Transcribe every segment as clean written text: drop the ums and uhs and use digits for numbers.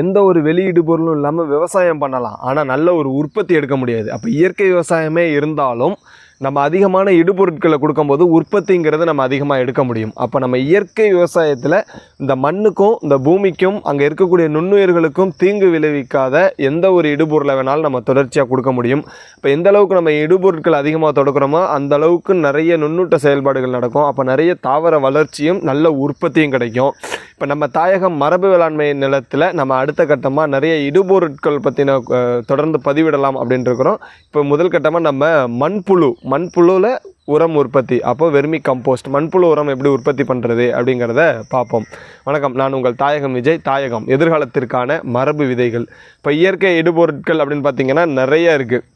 எந்த ஒரு வெளியீடு பொருளும் இல்லாமல் விவசாயம் பண்ணலாம், ஆனால் நல்ல ஒரு உற்பத்தி எடுக்க முடியாது. அப்போ இயற்கை விவசாயமே இருந்தாலும் நம்ம அதிகமான இடுபொருட்களை கொடுக்கும்போது உற்பத்திங்கிறது நம்ம அதிகமாக எடுக்க முடியும். அப்போ நம்ம இயற்கை விவசாயத்தில் இந்த மண்ணுக்கும் இந்த பூமிக்கும் அங்கே இருக்கக்கூடிய நுண்ணுயிர்களுக்கும் தீங்கு விளைவிக்காத எந்த ஒரு இடுபொருளை வேணாலும் நம்ம தொடர்ச்சியாக கொடுக்க முடியும். இப்போ எந்த அளவுக்கு நம்ம இடுபொருட்கள் அதிகமாக தொடக்கிறோமோ அந்த அளவுக்கு நிறைய நுண்ணூட்ட செயல்பாடுகள் நடக்கும். அப்போ நிறைய தாவர வளர்ச்சியும் நல்ல உற்பத்தியும் கிடைக்கும். இப்போ நம்ம தாயகம் மரபு வேளாண்மை நிலத்தில் நம்ம அடுத்த கட்டமாக நிறைய இடுபொருட்கள் பற்றின தொடர்ந்து பதிவிடலாம் அப்படின்ட்டு இருக்கிறோம். இப்போ முதல் கட்டமாக நம்ம மண்புழுவில் உரம் உற்பத்தி, அப்போ வெர்மி கம்போஸ்ட் மண்புழு உரம் எப்படி உற்பத்தி பண்ணுறது அப்படிங்கிறத பார்ப்போம். வணக்கம், நான் உங்கள் தாயகம் விஜய். தாயகம் எதிர்காலத்திற்கான மரபு விதைகள். இப்போ இயற்கை இடுபொருட்கள் அப்படின்னு பார்த்திங்கன்னா நிறைய இருக்குது.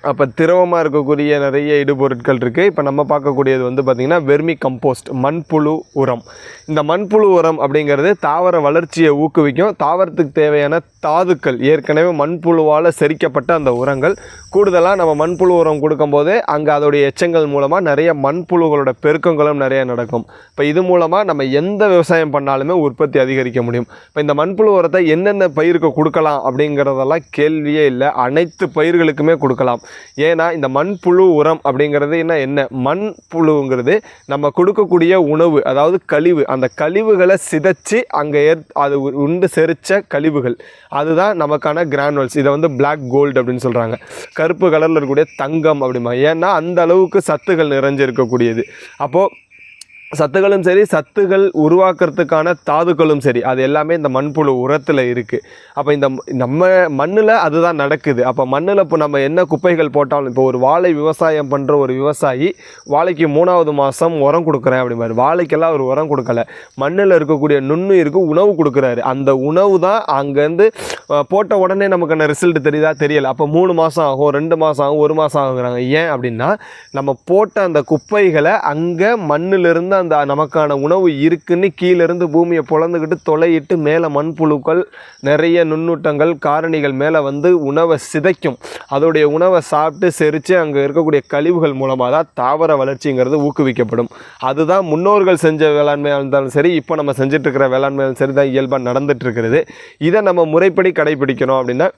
அப்போ திரவமாக இருக்கக்கூடிய நிறைய இடுபொருட்கள் இருக்குது. இப்போ நம்ம பார்க்கக்கூடியது பார்த்திங்கன்னா வெர்மி கம்போஸ்ட், மண்புழு உரம். இந்த மண்புழு உரம் அப்படிங்கிறது தாவர வளர்ச்சியை ஊக்குவிக்கும். தாவரத்துக்கு தேவையான தாதுக்கள் ஏற்கனவே மண்புழுவால் செரிக்கப்பட்ட அந்த உரங்கள் கூடுதலாக நம்ம மண்புழு உரம் கொடுக்கும்போது அங்கே அதோடைய எச்சங்கள் மூலமாக நிறைய மண்புழுகளோட பெருக்கங்களும் நிறைய நடக்கும். இப்போ இது மூலமாக நம்ம எந்த விவசாயம் பண்ணாலுமே உற்பத்தி அதிகரிக்க முடியும். இப்போ இந்த மண்புழு உரத்தை என்னென்ன பயிருக்கு கொடுக்கலாம் அப்படிங்கிறதெல்லாம் கேள்வியே இல்லை. அனைத்து பயிர்களுக்குமே கொடுக்கலாம். ஏன்னா இந்த மண்புழு உரம் அப்படிங்கிறது என்ன மண்புழுங்கிறது நம்ம கொடுக்கக்கூடிய உணவு, அதாவது கழிவு. அந்த கழிவுகளை சிதைச்சு அங்கே அது உண்டு செரிச்ச கழிவுகள், அதுதான் நமக்கான கிரானுவல்ஸ். இதை பிளாக் கோல்டு அப்படின்னு சொல்கிறாங்க. கருப்பு கலரில் இருக்கக்கூடிய தங்கம் அப்படிமா. ஏன்னா அந்த அளவுக்கு சத்துகள் நிறைஞ்சிருக்கக்கூடியது. அப்போது சத்துக்களும் சரி, சத்துகள் உருவாக்குறதுக்கான தாதுக்களும் சரி, அது எல்லாமே இந்த மண்புழு உரத்தில் இருக்குது. அப்போ இந்த நம்ம மண்ணில் அதுதான் நடக்குது. அப்போ மண்ணில் இப்போ நம்ம என்ன குப்பைகள் போட்டாலும், இப்போ ஒரு வாழை விவசாயம் பண்ணுற ஒரு விவசாயி வாழைக்கு 3வது மாதம் உரம் கொடுக்குறேன் அப்படிம்பாரு. வாழைக்கெல்லாம் ஒரு உரம் கொடுக்கல, மண்ணில் இருக்கக்கூடிய நுண்ணுயிருக்கு உணவு கொடுக்குறாரு. அந்த உணவு தான் அங்கேருந்து போட்ட உடனே நமக்கான ரிசல்ட் தெரியுதா? தெரியலை. அப்போ 3 மாதம் ஆகும், 2 மாதம் ஆகும், 1 மாதம் ஆகுங்கிறாங்க. ஏன் அப்படின்னா நம்ம போட்ட அந்த குப்பைகளை அங்கே மண்ணிலிருந்து அந்த நமக்கான உணவு இருக்குன்னு கீழிருந்து பூமியை பொழந்துக்கிட்டு தொலையிட்டு மேலே மண்புழுக்கள் நிறைய நுண்ணூட்டங்கள் காரணிகள் மேலே உணவை சிதைக்கும். அதோடைய உணவை சாப்பிட்டு செரித்து அங்கே இருக்கக்கூடிய கழிவுகள் மூலமாக தான் தாவர வளர்ச்சிங்கிறது ஊக்குவிக்கப்படும். அதுதான் முன்னோர்கள் செஞ்ச வேளாண்மையாக இருந்தாலும் சரி, இப்போ நம்ம செஞ்சுட்டு இருக்கிற வேளாண்மையாலும் சரி தான் இயல்பாக நடந்துட்டு இருக்கிறது. இதை நம்ம முறைப்படி கடைபிடிக்கணும் அப்படின்னா,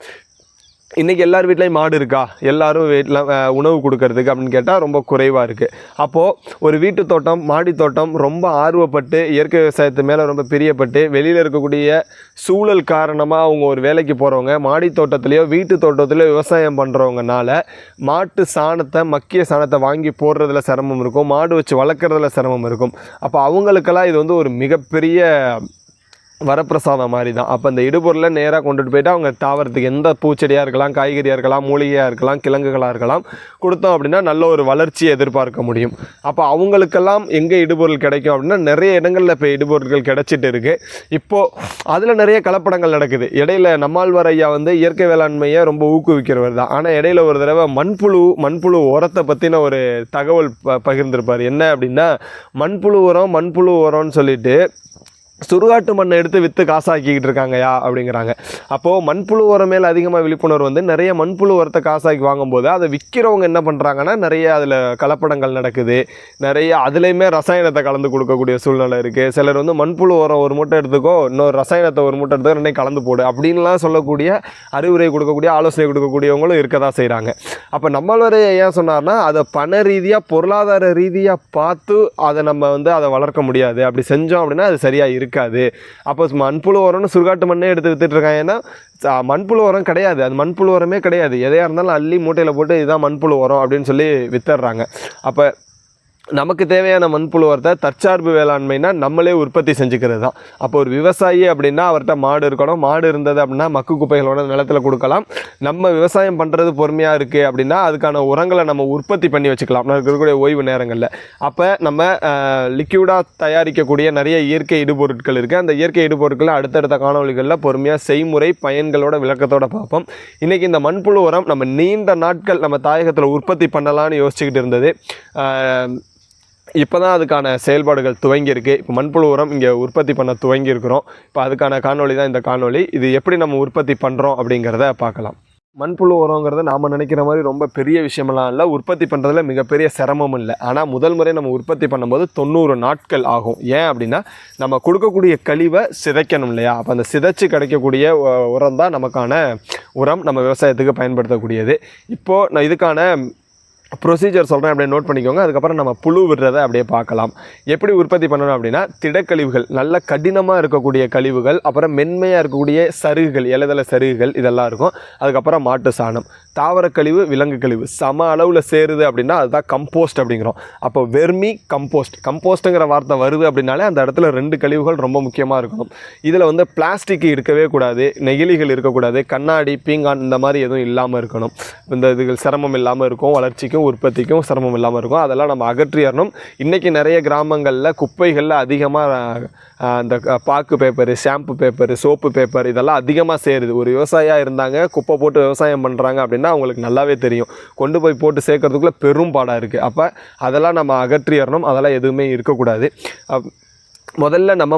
இன்றைக்கி எல்லார் வீட்லேயும் மாடு இருக்கா? எல்லோரும் வீட்டில் உணவு கொடுக்கறதுக்கு அப்படின்னு கேட்டால் ரொம்ப குறைவாக இருக்குது. அப்போது ஒரு வீட்டு தோட்டம், மாடி தோட்டம் ரொம்ப ஆர்வப்பட்டு இயற்கை விவசாயத்து மேலே ரொம்ப பிரியப்பட்டு வெளியில் இருக்கக்கூடிய சூழல் காரணமாக அவங்க ஒரு வேலைக்கு போகிறவங்க மாடி தோட்டத்துலேயோ வீட்டு தோட்டத்துலேயோ விவசாயம் பண்ணுறவங்கனால மாட்டு சாணத்தை, மக்கிய சாணத்தை வாங்கி போடுறதுல சிரமம் இருக்கும், மாடு வச்சு வளர்க்குறதுல சிரமம் இருக்கும். அப்போ அவங்களுக்கெல்லாம் இது ஒரு மிகப்பெரிய வரப்பிரசாதம் மாதிரி தான். அப்போ இந்த இடுபொருளை நேராக கொண்டுட்டு போய்ட்டு அவங்க தாவரத்துக்கு எந்த பூச்செடியாக இருக்கலாம், காய்கறியாக இருக்கலாம், மூலிகையாக இருக்கலாம், கிழங்குகளாக இருக்கலாம் கொடுத்தோம் அப்படின்னா நல்ல ஒரு வளர்ச்சியை எதிர்பார்க்க முடியும். அப்போ அவங்களுக்கெல்லாம் எங்கே இடுபொருள் கிடைக்கும் அப்படின்னா நிறைய இடங்களில் இப்போ இடுபொருட்கள் கிடைச்சிட்டு இருக்குது. இப்போது அதில் நிறைய கலப்படங்கள் நடக்குது. இடையில நம்மாழ்வார் ஐயா இயற்கை வேளாண்மையை ரொம்ப ஊக்குவிக்கிறவர் தான். ஆனால் இடையில ஒரு தடவை மண்புழு உரத்தை பற்றின ஒரு தகவல் பகிர்ந்திருப்பார். என்ன அப்படின்னா, மண்புழு உரம்னு சொல்லிட்டு சுடுகாட்டு மண்ணை எடுத்து விற்று காசாக்கிக்கிட்டு இருக்காங்கயா அப்படிங்கிறாங்க. அப்போது மண்புழு உரம் மேலே அதிகமாக விழிப்புணர்வு நிறைய மண்புழு உரத்தை காசாக்கி வாங்கும்போது அதை விற்கிறவங்க என்ன பண்ணுறாங்கன்னா நிறைய அதில் கலப்படங்கள் நடக்குது. நிறைய அதுலேயுமே ரசாயனத்தை கலந்து கொடுக்கக்கூடிய சூழ்நிலை இருக்குது. சிலர் மண்புழு உரம் ஒரு மூட்டை எடுத்துக்கோ, இன்னொரு ரசாயனத்தை ஒரு மூட்டை எடுத்துக்கோ, ரெண்டையும் கலந்து போடு அப்படின்லாம் சொல்லக்கூடிய அறிவுரை கொடுக்கக்கூடிய ஆலோசனை கொடுக்கக்கூடியவங்களும் இருக்க தான் செய்கிறாங்க. அப்போ நம்மளோட ஏன் சொன்னார்னா, அதை பண ரீதியாக பொருளாதார ரீதியாக பார்த்து அதை நம்ம அதை வளர்க்க முடியாது. அப்படி செஞ்சோம் அப்படின்னா அது சரியாக இருக்காது. அப்போ மண்புழு உரம்னு சுடுகாட்டு மண்ணே எடுத்து வித்துட்டு இருக்காங்க. ஏன்னா மண்புழு உரம் கிடையாது, அது மண்புழு உரமே கிடையாது. எதையாக இருந்தாலும் அள்ளி மூட்டையில் போட்டு இதுதான் மண்புழு உரம் அப்படின்னு சொல்லி வித்துடுறாங்க. அப்போ நமக்கு தேவையான மண்புழு உரத்தை தற்சார்பு வேளாண்மைனா நம்மளே உற்பத்தி செஞ்சுக்கிறது தான். அப்போ ஒரு விவசாயி அப்படின்னா அவர்கிட்ட மாடு இருக்கணும். மாடு இருந்தது அப்படின்னா மக்கு குப்பைகளோட நிலத்தில் கொடுக்கலாம். நம்ம விவசாயம் பண்ணுறது பொறுமையாக இருக்குது அப்படின்னா அதுக்கான உரங்களை நம்ம உற்பத்தி பண்ணி வச்சுக்கலாம் நமக்கு இருக்கக்கூடிய ஓய்வு நேரங்களில். அப்போ நம்ம லிக்யூடாக தயாரிக்கக்கூடிய நிறைய இயற்கை இடுபொருட்கள் இருக்குது. அந்த இயற்கை இடுபொருட்களை அடுத்தடுத்த காணொலிகளில் பொறுமையாக செய்முறை பயன்களோட விளக்கத்தோடு பார்ப்போம். இன்றைக்கி இந்த மண்புழு உரம் நம்ம நீண்ட நாட்கள் நம்ம தாயகத்தில் உற்பத்தி பண்ணலான்னு யோசிச்சுக்கிட்டு இருந்தது. இப்போ தான் அதுக்கான செயல்பாடுகள் துவங்கியிருக்கு. இப்போ மண்புழு உரம் இங்கே உற்பத்தி பண்ண துவங்கியிருக்கிறோம். இப்போ அதுக்கான காணொலி தான் இந்த காணொலி. இது எப்படி நம்ம உற்பத்தி பண்ணுறோம் அப்படிங்கிறத பார்க்கலாம். மண்புழு உரங்கிறது நாம் நினைக்கிற மாதிரி ரொம்ப பெரிய விஷயமெல்லாம் இல்லை, உற்பத்தி பண்ணுறதுல மிகப்பெரிய சிரமம் இல்லை. ஆனால் முதல் முறை நம்ம உற்பத்தி பண்ணும்போது 90 நாட்கள் ஆகும். ஏன் அப்படின்னா நம்ம கொடுக்கக்கூடிய கழிவை சிதைக்கணும் இல்லையா? அப்போ அந்த சிதைச்சு கிடைக்கக்கூடிய உரம் தான் நமக்கான உரம், நம்ம விவசாயத்துக்கு பயன்படுத்தக்கூடியது. இப்போது நான் இதுக்கான ப்ரொசீஜர் சொல்கிறேன், அப்படியே நோட் பண்ணிக்கோங்க. அதுக்கப்புறம் நம்ம புழு விடுறதை அப்படியே பார்க்கலாம். எப்படி உற்பத்தி பண்ணணும் அப்படின்னா, திடக்கழிவுகள், நல்ல கடினமாக இருக்கக்கூடிய கழிவுகள், அப்புறம் மென்மையாக இருக்கக்கூடிய சருகுகள், இலைதள சருகுகள் இதெல்லாம் இருக்கும். அதுக்கப்புறம் மாட்டு சாணம், தாவர கழிவு, விலங்கு கழிவு சம அளவில் சேருது அப்படின்னா அதுதான் கம்போஸ்ட் அப்படிங்கிறோம். அப்போ வெர்மி கம்போஸ்ட், கம்போஸ்ட்டுங்கிற வார்த்தை வருது அப்படின்னாலே அந்த இடத்துல 2 கழிவுகள் ரொம்ப முக்கியமாக இருக்கணும். இதில் வந்து பிளாஸ்டிக் இருக்கவே கூடாது, நெகிழிகள் இருக்கக்கூடாது, கண்ணாடி, பீங்கான் இந்த மாதிரி எதுவும் இல்லாமல் இருக்கணும். இந்த இதுகள் சிரமம் இல்லாமல் இருக்கும், வளர்ச்சிக்கும் உற்பத்திக்கும் சிரமம் இல்லாமல் இருக்கும். அதெல்லாம் நம்ம அகற்றிடணும். இன்றைக்கி நிறைய கிராமங்களில் குப்பைகளில் அதிகமாக அந்த பாக்கு paper, shampoo paper, soap paper இதெல்லாம் அதிகமாக சேருது. ஒரு விவசாயியாக இருந்தாங்க, குப்பை போட்டு விவசாயம் பண்ணுறாங்க அப்படின்னா அவங்களுக்கு நல்லாவே தெரியும். கொண்டு போய் போட்டு சேர்க்கறதுக்குள்ளே பெரும் பாடாக இருக்குது. அப்போ அதெல்லாம் நம்ம அகற்றிடணும். அதெல்லாம் எதுவுமே இருக்கக்கூடாது. முதல்ல நம்ம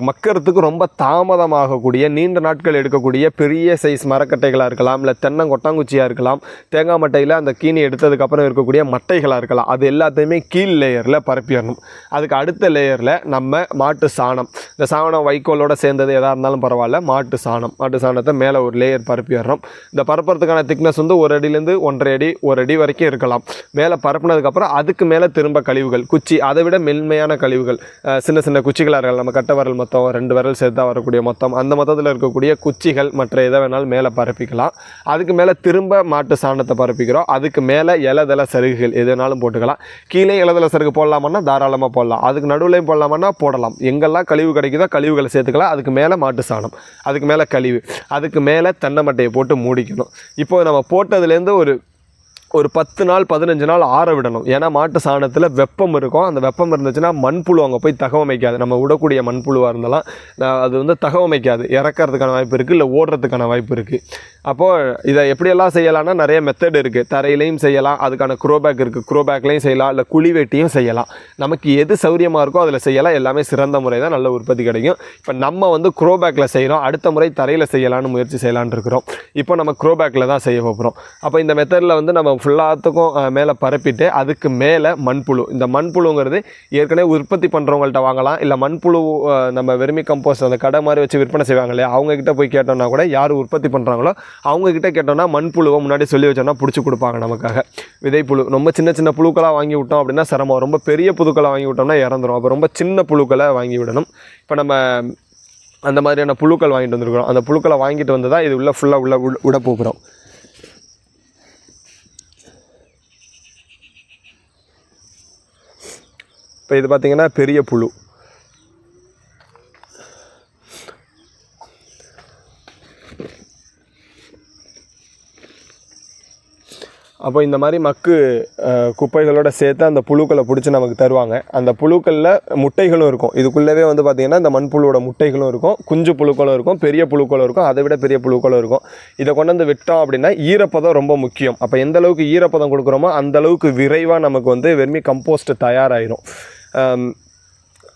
மக்கறதுக்கு ரொம்ப தாமதமாகக்கூடிய, நீண்ட நாட்கள் எடுக்கக்கூடிய பெரிய சைஸ் மரக்கட்டைகளாக இருக்கலாம், இல்லை தென்னங்கொட்டாங்குச்சியாக இருக்கலாம், தேங்காய் மட்டையில் அந்த கீனி எடுத்ததுக்கப்புறம் இருக்கக்கூடிய மட்டைகளாக இருக்கலாம். அது எல்லாத்தையுமே கீழ் லேயரில் பரப்பிடணும். அதுக்கு அடுத்த லேயரில் நம்ம மாட்டு சாணம், இந்த சாணம் வைக்கோலோடு சேர்ந்தது எதாக இருந்தாலும் பரவாயில்ல, மாட்டு சாணத்தை மேலே ஒரு லேயர் பரப்பிடுறோம். இந்த பரப்புறதுக்கான திக்னஸ் வந்து 1 அடியிலேருந்து 1.5 அடி, 1 அடி வரைக்கும் இருக்கலாம். மேலே பரப்புனதுக்கப்புறம் அதுக்கு மேலே திரும்ப கழிவுகள், குச்சி, அதை விட மென்மையான கழிவுகள், சின்ன சின்ன குச்சிகளாக இருக்கலாம், நம்ம கட்டை வரல் மொத்தம் 2 விரல் சேர்த்தா வரக்கூடிய மொத்தம், அந்த மொத்தத்தில் இருக்கக்கூடிய குச்சிகள் மற்ற எதை வேணாலும் மேலே பரப்பிக்கலாம். அதுக்கு மேலே திரும்ப மாட்டு சாணத்தை பரப்பிக்கிறோம். அதுக்கு மேலே இலதள சருகுகள் எது வேணாலும் போட்டுக்கலாம். கீழே இலதள சருகு போடலாமன்னா தாராளமாக போடலாம், அதுக்கு நடுவுலையும் போடலாமன்னா போடலாம். எங்கெல்லாம் கழிவு கிடைக்குதோ கழிவுகளை சேர்த்துக்கலாம். அதுக்கு மேலே மாட்டு சாணம், அதுக்கு மேலே கழிவு, அதுக்கு மேலே தென்னை மட்டையை போட்டு மூடிக்கணும். இப்போ நம்ம போட்டதுலேருந்து ஒரு 10 நாள் 15 நாள் ஆற விடணும். ஏன்னா மாட்டு சாணத்தில் வெப்பம் இருக்கும். அந்த வெப்பம் இருந்துச்சுன்னா மண்புழு அங்கே போய் தகவமைக்காது. நம்ம விடக்கூடிய மண்புழுவாக இருந்தாலும் அது வந்து தகவமைக்காது, இறக்கிறதுக்கான வாய்ப்பு இருக்குது, இல்லை ஓடுறதுக்கான வாய்ப்பு இருக்குது. அப்போது இதை எப்படியெல்லாம் செய்யலாம்னா நிறைய மெத்தட் இருக்குது. தரையிலையும் செய்யலாம், அதுக்கான க்ரோபேக் இருக்குது, க்ரோபேக்லையும் செய்யலாம், இல்லை குழி வெட்டியும் செய்யலாம். நமக்கு எது சௌரியமாக இருக்கோ அதில் செய்யலாம். எல்லாமே சிறந்த முறை தான், நல்ல உற்பத்தி கிடைக்கும். இப்போ நம்ம வந்து க்ரோபேக்கில் செய்கிறோம், அடுத்த முறை தரையில் செய்யலான்னு முயற்சி செய்யலான்னு இருக்கிறோம். இப்போ நம்ம க்ரோபேக்கில் தான் செய்ய போகிறோம். அப்போ இந்த மெத்தடில் வந்து நம்ம ஃபுல்லாத்துக்கும் மேலே பரப்பிட்டு அதுக்கு மேலே மண்புழு, இந்த மண்புழுங்கிறது ஏற்கனவே உற்பத்தி பண்ணுறவங்கள்ட்ட வாங்கலாம், இல்லை மண்புழு நம்ம வெர்மி கம்போஸ்ட் அந்த கடை மாதிரி வச்சு விற்பனை செய்வாங்க இல்லையா, அவங்கக்கிட்ட போய் கேட்டோம்னா கூட, யார் உற்பத்தி பண்ணுறாங்களோ அவங்கக்கிட்ட கேட்டோம்னா மண்புழுவை முன்னாடி சொல்லி வச்சோம்னா பிடிச்சி கொடுப்பாங்க நமக்காக. விதைப்புழு ரொம்ப சின்ன சின்ன புழுக்களாக வாங்கி விட்டோம் அப்படின்னா சிரமம், ரொம்ப பெரிய புழுக்களை வாங்கி விட்டோம்னா இறந்துடும். அப்போ ரொம்ப சின்ன புழுக்களை வாங்கி விடணும். இப்போ நம்ம அந்த மாதிரியான புழுக்கள் வாங்கிட்டு வந்துருக்கிறோம். அந்த புழுக்களை வாங்கிட்டு வந்து தான் இது உள்ள ஃபுல்லாக விட போகிறோம். இப்போ இது பார்த்திங்கன்னா பெரிய புழு. அப்போ இந்த மாதிரி குப்பைகளோட சேர்த்து அந்த புழுக்களை பிடிச்சி நமக்கு தருவாங்க. அந்த புழுக்களில் முட்டைகளும் இருக்கும். இதுக்குள்ளவே வந்து பார்த்திங்கன்னா இந்த மண்புழுவோட முட்டைகளும் இருக்கும், குஞ்சு புழுக்களும் இருக்கும், பெரிய புழுக்களும் இருக்கும், அதை விட பெரிய புழுக்களும் இருக்கும். இதை கொண்டு வந்து விட்டோம் அப்படின்னா ஈரப்பதம் ரொம்ப முக்கியம். அப்போ எந்த அளவுக்கு ஈரப்பதம் கொடுக்குறோமோ அந்த அளவுக்கு விரைவாக நமக்கு வந்து வெர்மி கம்போஸ்ட் தயாராகிடும்.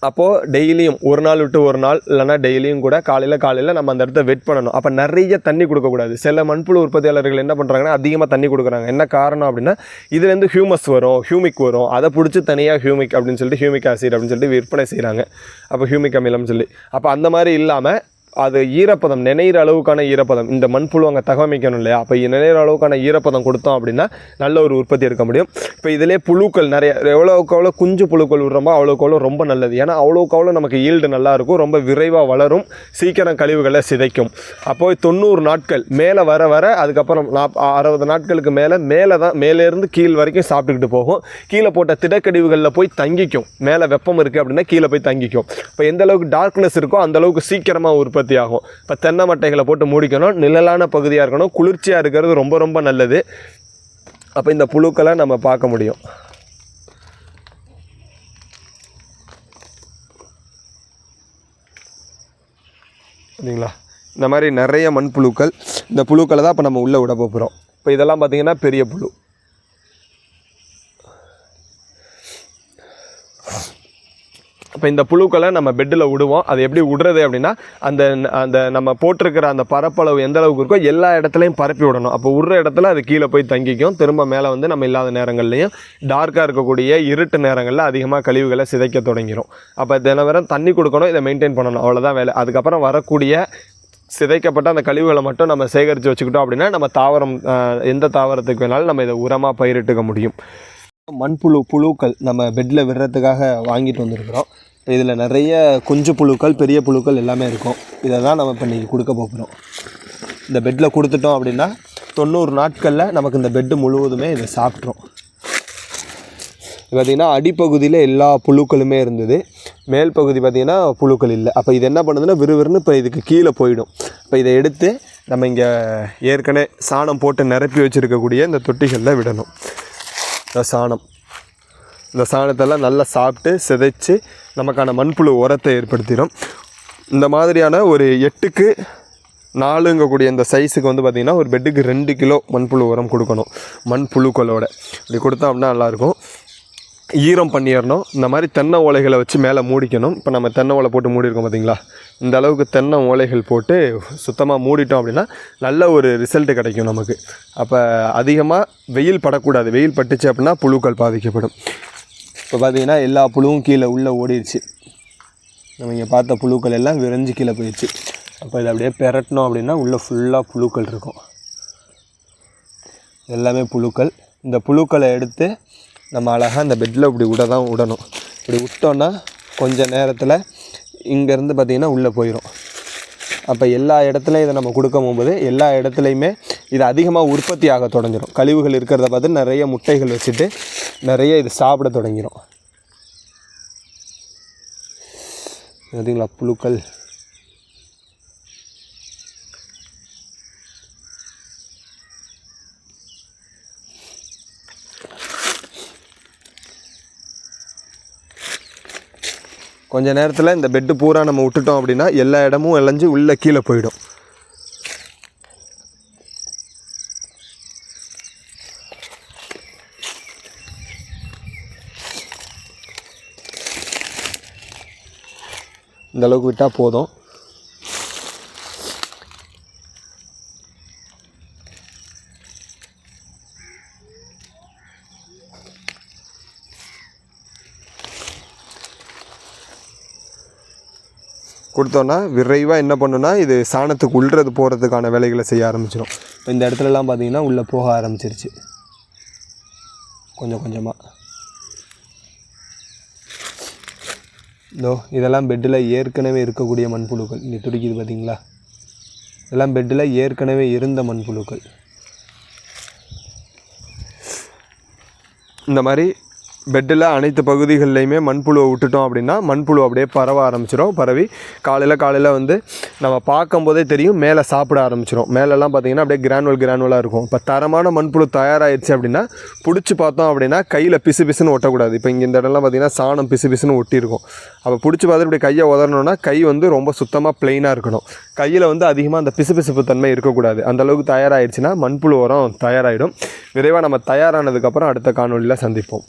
அப்போது டெய்லியும் ஒரு நாள் விட்டு ஒரு நாள், இல்லைனா டெய்லியும் கூட காலையில் நம்ம அந்த இடத்த வெட் பண்ணணும். அப்போ நிறைய தண்ணி கொடுக்கக்கூடாது. சில மண்புழு உற்பத்தியாளர்கள் என்ன பண்ணுறாங்கன்னா அதிகமாக தண்ணி கொடுக்குறாங்க. என்ன காரணம் அப்படின்னா இதுலேருந்து ஹியூமஸ் வரும், ஹியூமிக் வரும், அதை பிடிச்சி தனியாக ஹியூமிக் அப்படின்னு சொல்லிட்டு, ஹியூமிக் ஆசிட் அப்படின்னு சொல்லிட்டு விற்பனை செய்கிறாங்க. அப்போ ஹியூமிக் அமிலம்னு சொல்லி, அப்போ அந்த மாதிரி இல்லாமல் அது ஈரப்பதம், நினைகிற அளவுக்கான ஈரப்பதம், இந்த மண்புழு அங்கே தகவமைக்கணும் இல்லையா, அப்போ நினைகிற அளவுக்கான ஈரப்பதம் கொடுத்தோம் அப்படின்னா நல்ல ஒரு உற்பத்தி எடுக்க முடியும். இப்போ இதிலே புழுக்கள் நிறைய, எவ்வளோக்கு எவ்வளோ குஞ்சு புழுக்கள் விடுறோமோ அவ்வளோக்கு அவ்வளோ ரொம்ப நல்லது. ஏன்னா அவ்வளோக்கு அவ்வளோ நமக்கு ஈல்டு நல்லாயிருக்கும், ரொம்ப விரைவாக வளரும், சீக்கிரம் கழிவுகளை சிதைக்கும். அப்போது 90 நாட்கள் மேலே வர அதுக்கப்புறம் 60 நாட்களுக்கு மேலேருந்து கீழ் வரைக்கும் சாப்பிட்டுக்கிட்டு போகும். கீழே போட்ட திடக்கழிவுகளில் போய் தங்கிக்கும். மேலே வெப்பம் இருக்குது அப்படின்னா கீழே போய் தங்கிக்கும். இப்போ எந்த அளவுக்கு டார்க்னஸ் இருக்கோ அந்த அளவுக்கு சீக்கிரமாக உற்பத்தி ஆகும். இப்போ தென்னை மட்டைகளை போட்டு மூடிக்கணும், நிழலான பகுதியாக இருக்கணும், குளிர்ச்சியாக இருக்கிறது ரொம்ப ரொம்ப நல்லது. அப்போ இந்த புழுக்களை நம்ம பார்க்க முடியும். சரிங்களா, இந்த மாதிரி நிறைய மண்புழுக்கள், இந்த புழுக்களை தான் இப்போ நம்ம உள்ளே விட போகிறோம். இப்போ இதெல்லாம் பார்த்திங்கன்னா பெரிய புழு. இப்போ இப்போ இந்த புழுக்களை நம்ம பெட்டில் விடுவோம். அது எப்படி விடுறது அப்படின்னா, அந்த அந்த நம்ம போட்டிருக்கிற அந்த பரப்பளவு எந்த அளவுக்கு இருக்கோ எல்லா இடத்துலையும் பரப்பி விடணும். அப்போ விடுற இடத்துல அது கீழே போய் தங்கிக்கும். திரும்ப மேலே வந்து நம்ம இல்லாத நேரங்கள்லையும் டார்க்காக இருக்கக்கூடிய இருட்டு நேரங்களில் அதிகமாக கழிவுகளை சிதைக்க தொடங்கிடும். அப்போ தினவரம் தண்ணி கொடுக்கணும், இதை மெயின்டைன் பண்ணணும், அவ்வளோதான் வேலை. அதுக்கப்புறம் வரக்கூடிய சிதைக்கப்பட்ட அந்த கழிவுகளை மட்டும் நம்ம சேகரித்து வச்சுக்கிட்டோம் அப்படின்னா நம்ம தாவரம் எந்த தாவரத்துக்கு வேணாலும் நம்ம இதை உரமாக பயிரிட்டுக்க முடியும். புழுக்கள் நம்ம பெட்டில் விடுறதுக்காக வாங்கிட்டு வந்திருக்கிறோம். இதில் நிறைய குஞ்சு புழுக்கள், பெரிய புழுக்கள் எல்லாமே இருக்கும். இதை தான் நம்ம இப்போ இன்றைக்கி கொடுக்க போகிறோம். இந்த பெட்டில் கொடுத்துட்டோம் அப்படின்னா 90 நாட்களில் நமக்கு இந்த பெட்டு முழுவதுமே இதை சாப்பிட்றோம். பார்த்திங்கன்னா அடிப்பகுதியில் எல்லா புழுக்களுமே இருந்தது, மேல் பகுதி பார்த்திங்கன்னா புழுக்கள் இல்லை. அப்போ இது என்ன பண்ணுதுன்னா விறுவிறுன்னு இப்போ இதுக்கு கீழே போயிடும். இப்போ இதை எடுத்து நம்ம இங்கே ஏற்கனவே சாணம் போட்டு நிரப்பி வச்சுருக்கக்கூடிய இந்த தொட்டிகளில் விடணும். இந்த சாணத்தெல்லாம் நல்லா சாப்பிட்டு சிதைச்சு நமக்கான மண்புழு உரத்தை ஏற்படுத்திடும். இந்த மாதிரியான ஒரு 8க்கு 4ங்கக்கூடிய இந்த சைஸுக்கு வந்து பார்த்திங்கன்னா ஒரு பெட்டுக்கு 2 கிலோ மண்புழு உரம் கொடுக்கணும். மண்புழுக்களோட இப்படி கொடுத்தோம் அப்படின்னா நல்லாயிருக்கும். ஈரம் பண்ணிடணும். இந்த மாதிரி தென்னை ஓலைகளை வச்சு மேலே மூடிக்கணும். இப்போ நம்ம தென்னை ஓலை போட்டு மூடிருக்கோம் பார்த்திங்களா, இந்த அளவுக்கு தென்னை ஓலைகள் போட்டு சுத்தமாக மூடிட்டோம் அப்படின்னா நல்ல ஒரு ரிசல்ட்டு கிடைக்கும் நமக்கு. அப்போ அதிகமாக வெயில் படக்கூடாது. வெயில் பட்டுச்சு அப்படின்னா புழுக்கள் பாதிக்கப்படும். இப்போ பார்த்திங்கன்னா எல்லா புழுவும் கீழே உள்ளே ஓடிடுச்சு. நம்ம இங்கே பார்த்த புழுக்கள் எல்லாம் விரைஞ்சி கீழே போயிடுச்சு. அப்போ இதை அப்படியே பெரட்டணும் அப்படின்னா உள்ளே ஃபுல்லாக புழுக்கள் இருக்கும். எல்லாமே புழுக்கள். இந்த புழுக்களை எடுத்து நம்ம அழகாக இந்த பெட்டில் இப்படி விடணும். இப்படி விட்டோன்னா கொஞ்சம் நேரத்தில் இங்கேருந்து பார்த்திங்கன்னா உள்ளே போயிடும். அப்போ எல்லா இடத்துலையும் இதை நம்ம கொடுக்க போகும்போது எல்லா இடத்துலையுமே இது அதிகமாக உற்பத்தி ஆக தொடங்கிடும். கழிவுகள் இருக்கிறத பார்த்து நிறைய முட்டைகள் வச்சுட்டு நிறைய இது சாப்பிட தொடங்கிடும். பார்த்தீங்களா புழுக்கள். கொஞ்ச நேரத்தில் இந்த பெட்டு பூரா நம்ம விட்டுட்டோம் அப்படின்னா எல்லா இடமும் இளைஞ்சு உள்ளே கீழே போயிடும். இந்த அளவுக்கு விட்டால் போதும். கொடுத்தோன்னா விரைவாக என்ன பண்ணுன்னா இது சாணத்துக்கு உள்ளது போகிறதுக்கான வேலைகளை செய்ய ஆரம்பிச்சிடும். இப்போ இந்த இடத்துலலாம் பார்த்திங்கன்னா உள்ளே போக ஆரம்பிச்சிருச்சு கொஞ்சம் கொஞ்சமாக. இதெல்லாம் பெட்டில் ஏற்கனவே இருக்கக்கூடிய மண்புழுக்கள் இங்கே துடிக்குது பார்த்திங்களா. இதெல்லாம் பெட்டில் ஏற்கனவே இருந்த மண்புழுக்கள். இந்த மாதிரி பெட்டில் அனைத்து பகுதிகள்லையுமே மண்புழுவை விட்டுட்டோம் அப்படின்னா மண்புழு அப்படியே பரவ ஆரம்பிச்சிடும். பரவி காலையில் வந்து நம்ம பார்க்கும்போதே தெரியும் மேலே சாப்பிட ஆரம்பிச்சிடும். மேலெல்லாம் பார்த்திங்கன்னா அப்படியே கிரானுவலாக இருக்கும். இப்போ தரமான மண்புழு தயாராகிடுச்சு அப்படின்னா பிடிச்சி பார்த்தோம் அப்படின்னா கையில் பிசுன்னு ஒட்டக்கூடாது. இப்போ இங்கே இந்த இடம்லாம் பார்த்திங்கன்னா சாணம் பிசுன்னு ஒட்டியிருக்கும். அப்போ பிடிச்சி பார்த்து இப்படி கையை உதறணுன்னா கை வந்து ரொம்ப சுத்தமாக ப்ளெயினாக இருக்கணும். கையில் வந்து அதிகமாக அந்த பிசுப்பு தன்மை இருக்கக்கூடாது. அந்தளவுக்கு தயாராகிடுச்சுன்னா மண்புழு உரம் தயாராகிடும். விரைவாக நம்ம தயாரானதுக்கப்புறம் அடுத்த காணொலியில் சந்திப்போம்.